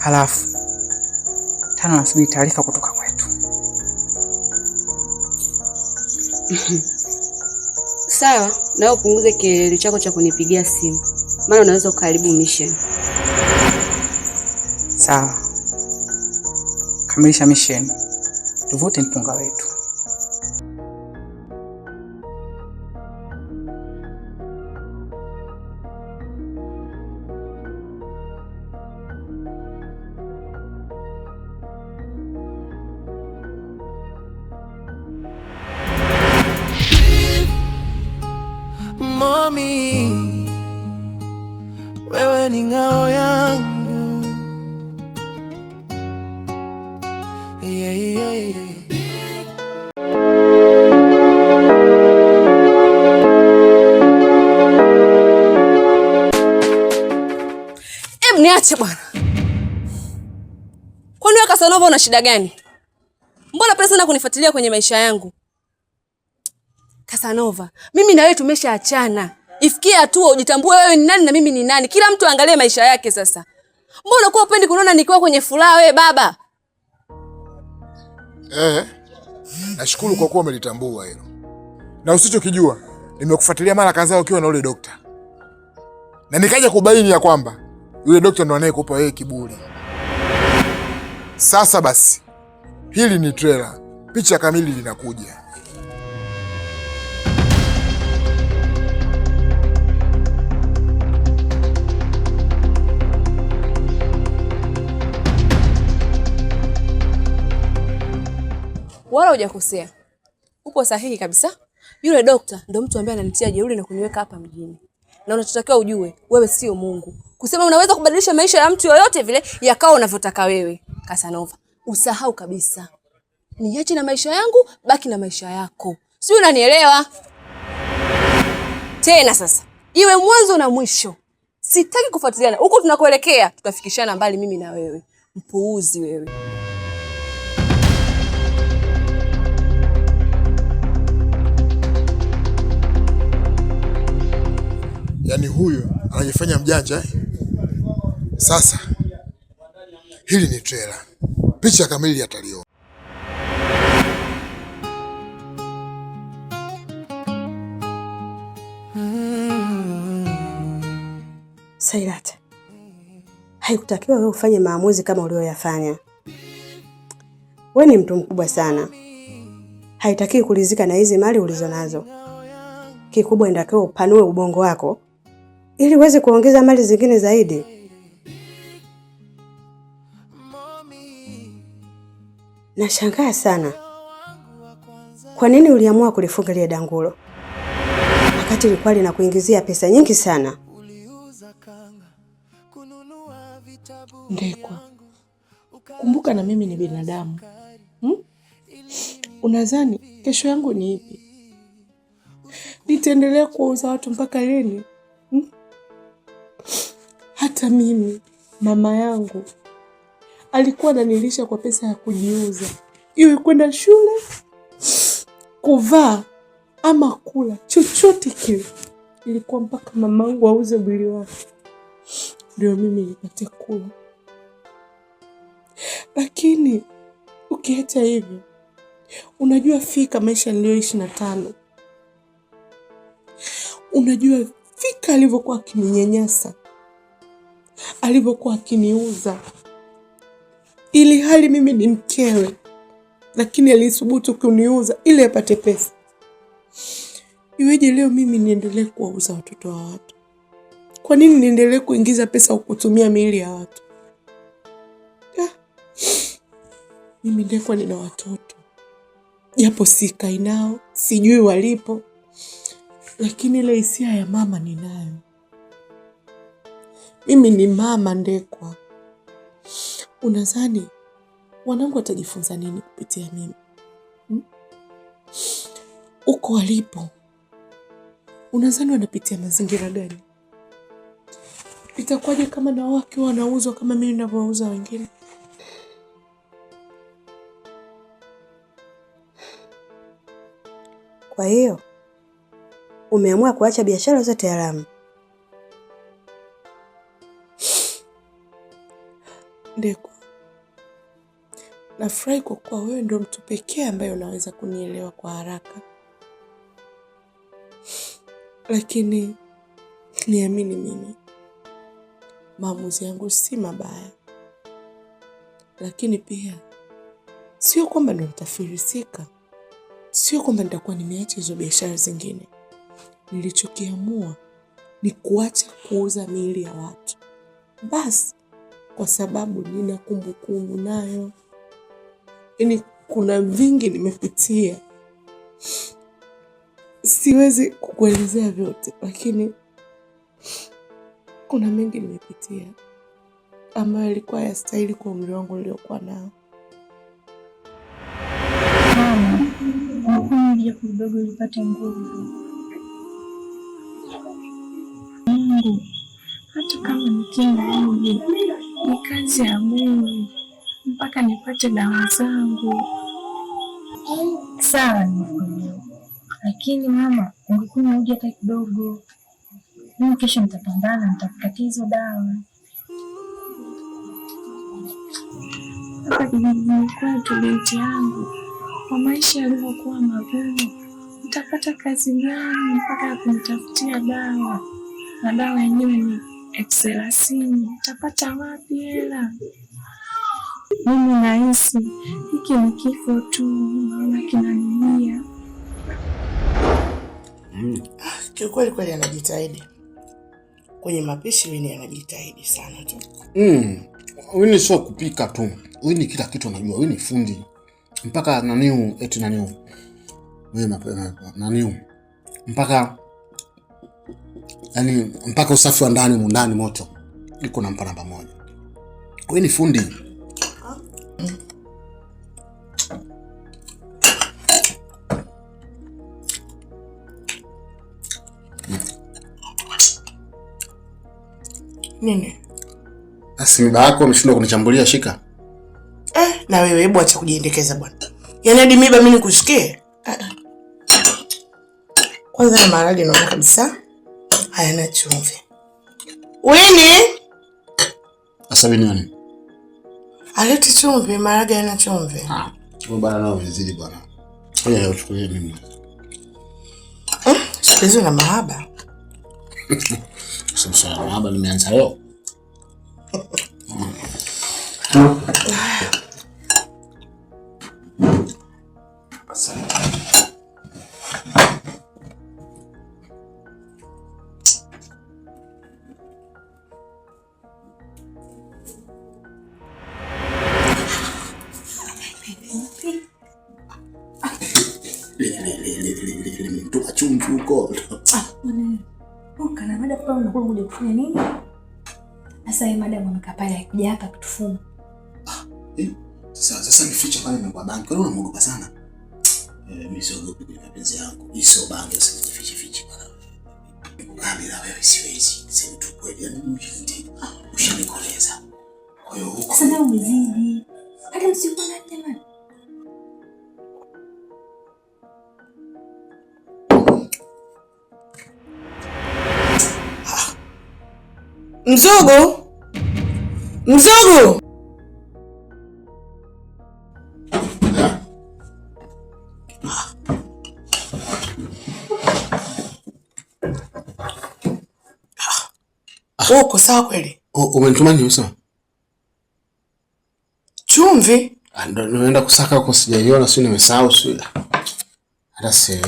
Halafu 5 nasubiri taarifa kutoka kwetu. Sawa, na upunguze kelele chako cha kunipigia simu. Maana unaweza ukaharibu mission. Sawa. Kamilisha mission. Tuvute mpunga wetu. Mommy, wewe ni ngao yangu. Yeah, yeah, yeah. Niache bwana. Kwani wewe Casanova una shida gani? Mbona pesa sana kunifuatilia kwenye maisha yangu? Casanova, mimi na wewe tumeshaachana. Ifikie hatua ujitambue wewe ni nani na mimi ni nani. Kila mtu angalie maisha yake sasa. Mbona kwa upendi kuniona nikiwa kwenye furaha wewe baba? Nashukuru kwa kuwa umelitambua hilo. Na usichokijua, nimekufuatilia mara kadhaa ukiwa na yule dokta. Na nikaja kubaini ya kwamba yule dokta ndo anayekupa wewe kiburi. Sasa basi, hili ni trailer. Picha kamili linakuja. Wala hujakosea. Upo sahihi kabisa. Yule dokta ndo mtu ambaye ananitia jeuri na kuniweka hapa mjini. Na unachotakiwa ujue, wewe sio Mungu. Kusema unaweza kubadilisha maisha ya mtu yoyote vile yakao unavyotaka wewe. Casanova, usahau kabisa. Niache na maisha yangu, baki na maisha yako. Si unanielewa? Tena sasa, iwe mwanzo na mwisho. Sitaki kufuatiliana. Huko tunakoelekea, tutafikishana mbali mimi na wewe. Mpuuzi wewe. Yaani huyo anajifanya mjanja Sasa hili ni trailer. Picha kamili ataliona. Sairat, haikutakiwa wewe ufanye maamuzi kama ulioyafanya. Wewe ni mtu mkubwa sana. Haitakiwi kulizika na hizi mali ulizonazo. Kikubwa inatakiwa upanue ubongo wako ili uweze kuongeza mali zingine zaidi. Nashangaa sana. Kwa nini uliamua kulifunga ile dangulo? Wakati ilikuwa linakuingizia pesa nyingi sana. Ndekwa, kumbuka na mimi ni binadamu. Unadhani kesho yangu ni ipi? Nitaendelea kuuza watu mpaka lini? Hata mimi, mama yangu alikuwa ananilisha kwa pesa ya kujiuza. Iwe kwenda shule, kuvaa ama kula, chochote kile. Ilikuwa mpaka mamangu auze mwili wake ndio mimi nipate kula. Lakini ukiacha hivyo, unajua fika maisha niliyoishi na Tano. Unajua fika alivyokuwa akininyanyasa, alivyokuwa akiniuza, ili hali mimi ni mkewe, lakini alisubutu kuniuza ili apate pesa. Iweje leo mimi niendelee kuwauza watoto wa watu? Kwa nini niendelee kuingiza pesa kutumia miili ya watu? Mimi Ndekwa nina watoto. Japo sikai nao, sijui walipo, lakini ile hisia ya mama ninayo. Mimi ni mama Ndekwa. Unadhani wanangu watajifunza nini kupitia mimi? Uko walipo, unadhani wanapitia mazingira gani? Itakuwaje kama na wake wanauzwa kama mimi ninavyouza wengine? Kwa hiyo umeamua kuacha biashara zote haramu. Ndekwa, nafurahi kwa kuwa wewe ndio mtu pekee ambaye unaweza kunielewa kwa haraka, lakini niamini mimi, maamuzi yangu si mabaya, lakini pia sio kwamba ndo nitafilisika, sio kwamba nitakuwa nimeacha hizo biashara zingine. Nilichokiamua ni kuacha kuuza miili ya watu basi, kwa sababu nina kumbukumbu nayo. Yaani kuna vingi nimepitia, siwezi kukuelezea vyote, lakini kuna mengi nimepitia ambayo ilikuwa yastahili kwa umri wangu niliokuwa nao. Mama, nikuja kidogo ulipate nguvu. Mungu, hata kama nikinga hivi, ni kazi ya Mungu mpaka nipate dawa zangu. Sawa, lakini mama, ungekuwa uja hata kidogo. Mimi kesho nitapambana, nitakupatia hizo dawa. Hapa kijijini kwetu, binti yangu, kwa maisha yalivyokuwa magumu, nitapata kazi gani mpaka ya kunitafutia dawa? Na dawa yenyewe ni 30. Nitapata wapi hela? Mimi nahisi hiki ni kifo tu, naona kinanilia. Kiukweli kweli anajitahidi kwenye mapishi. Wini anajitahidi sana tu. Wini sio kupika tu, Wini kila kitu anajua. Wini fundi mpaka naniu eti naniu naniu mpaka yani mpaka usafi wa ndani moto iko nampa namba moja. Wini fundi. Nini? Asimba yako umeshindwa kunichambulia shika. Na wewe hebu acha kujiendekeza bwana. Yaani hadi miba mimi nikusikie? Kwanza na maharage naona kabisa hayana chumvi. Wini? Asa Wini nani? Aleti chumvi, maharage hayana chumvi. Bwana nao vizidi bwana. Ngoja uchukulie mimi. Sikizo na mahaba. Sasa mahaba nimeanza leo. Mtu chumvi huko. Kana mada pale unakuwa kuja kufanya nini? Sasa hii madam amekaa pale akija hapa kutufunga. Sasa nificha pale na kwa banki. Wewe unamuogopa sana. Mimi siogopi kwa mapenzi yangu. Hii sio banki, usijifiche bwana. Kamera wewe siwezi. Sema tu kweli, yani ushanikoleza. Kwa hiyo huko. Sasa ndio umezidi. Hata msikuwa na jamani. Mzogo! Mzogo! Uko sawa kweli? Umenituma nini sasa? Chumvi? Ndio naenda kusaka huko, sijaiona, sio nimesahau sio. Hata si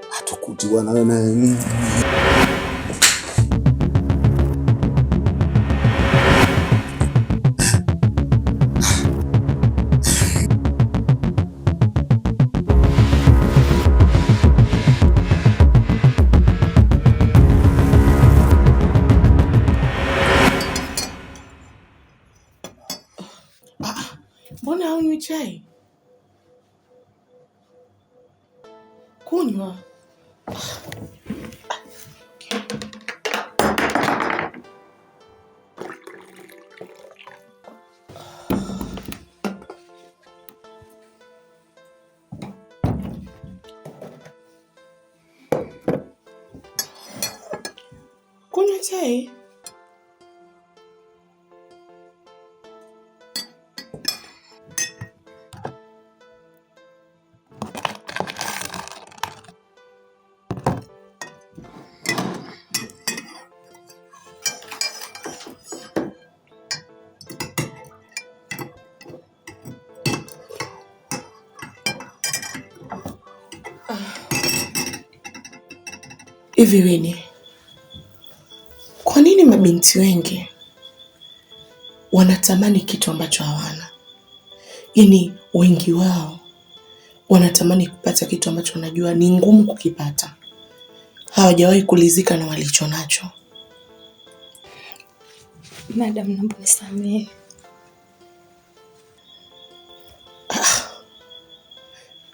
hatukuti bwana wewe na Mbona haunywi chai? Kunywa. Kunywa chai. Hivi Winnie, kwa nini mabinti wengi wanatamani kitu ambacho hawana? Yaani wengi wao wanatamani kupata kitu ambacho wanajua ni ngumu kukipata. Hawajawahi kulizika na walicho nacho. Madam, naomba nisamehe.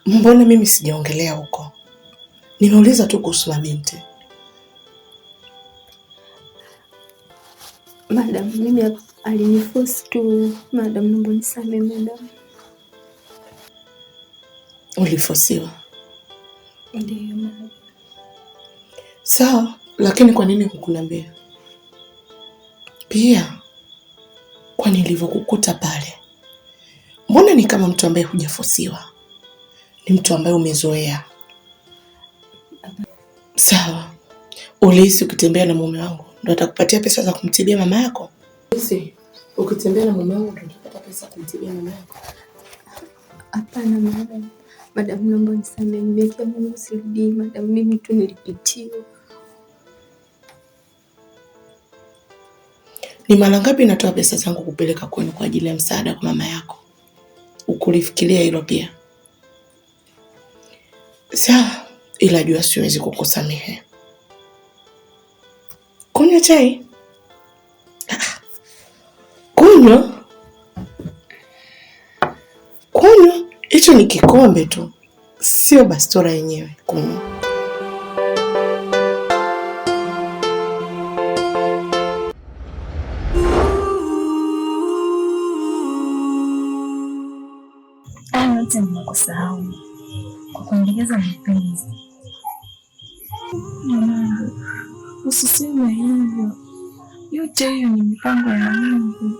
Mbona mimi sijaongelea huko? Nimeuliza tu kuhusu mabinti. Madam, mimi aliniforce tu. Madam, naomba nisamehe madam. Ulifosiwa? Ndiyo madam. Sawa, lakini kwa nini hukuniambia? Pia kwa nilivyokukuta pale, mbona ni kama mtu ambaye hujafosiwa? Ni mtu ambaye umezoea. Sawa, ulihisi ukitembea na mume wangu ndo atakupatia pesa za kumtibia mama yako? Ulihisi ukitembea na mume wangu ndo utapata pesa za kumtibia mama yako? Hapana madam. Madam, naomba nisamehe. Nimekia Mungu sirudi madam, mimi tu nilipitiwa. Ni mara ngapi natoa pesa zangu kupeleka kwenu kwa ajili ya msaada kwa mama yako? Ukulifikiria hilo pia? Sawa, ila jua siwezi kukusamehe. Kunywa chai? Kunywa? Kunywa? Hicho ni kikombe tu, sio bastora yenyewe. Kunywa. Yote nimekusahau kwa kuongeza mapenzi. Mwanangu, usiseme hivyo. Yote hiyo ni mipango ya Mungu.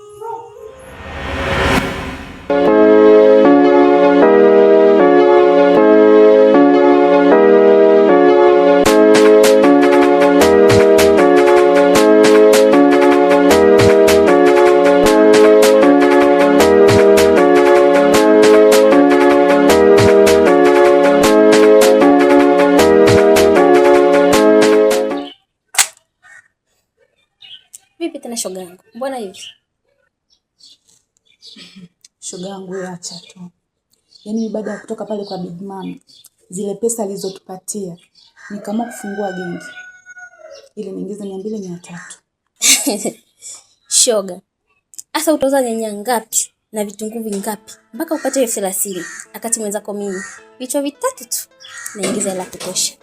Vipi tena shoga yangu? Mbona hivi? Shoga yangu wewe acha tu. Yaani baada ya kutoka pale kwa Big Mama, zile pesa alizotupatia nikaamua kufungua gengi ili niingize 200-300. Shoga. Asa utauza nyanya ngapi na vitunguu vingapi mpaka upate 30,000? Akati mwenzako mimi vichwa vitatu tu naingiza hela kutosha.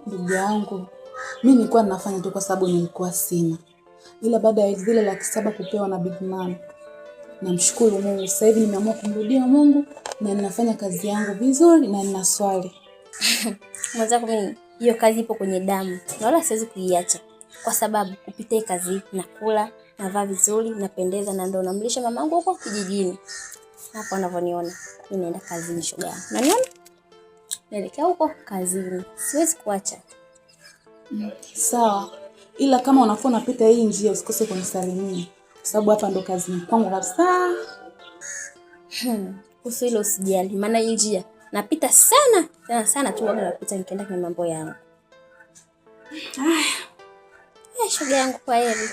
Ndugu yangu, mimi nilikuwa ninafanya tu kwa sababu nilikuwa sina. Ila baada ya zile 700,000 kupewa na Big Mama, namshukuru Mungu. Sasa hivi nimeamua kumrudia Mungu na ninafanya kazi yangu vizuri na nina swali. Mwenzako mimi hiyo kazi ipo kwenye damu. Na wala siwezi kuiacha. Kwa sababu kupitia kazi nakula, navaa vizuri, napendeza na ndo namlisha mamangu huko kijijini. Hapo unavyoniona, mimi naenda kazini shoga yangu. Unaniona? Naelekea huko kazini. Siwezi kuacha. Sawa. Ila kama unakuwa unapita hii njia usikose kunisalimia. Kwa sababu hapa ndo kazini kwangu kabisa. Kuhusu hilo usijali. Maana hii njia napita sana. Sana tu waga napita nikienda kwenye mambo yangu. Shoga yangu kwa heri.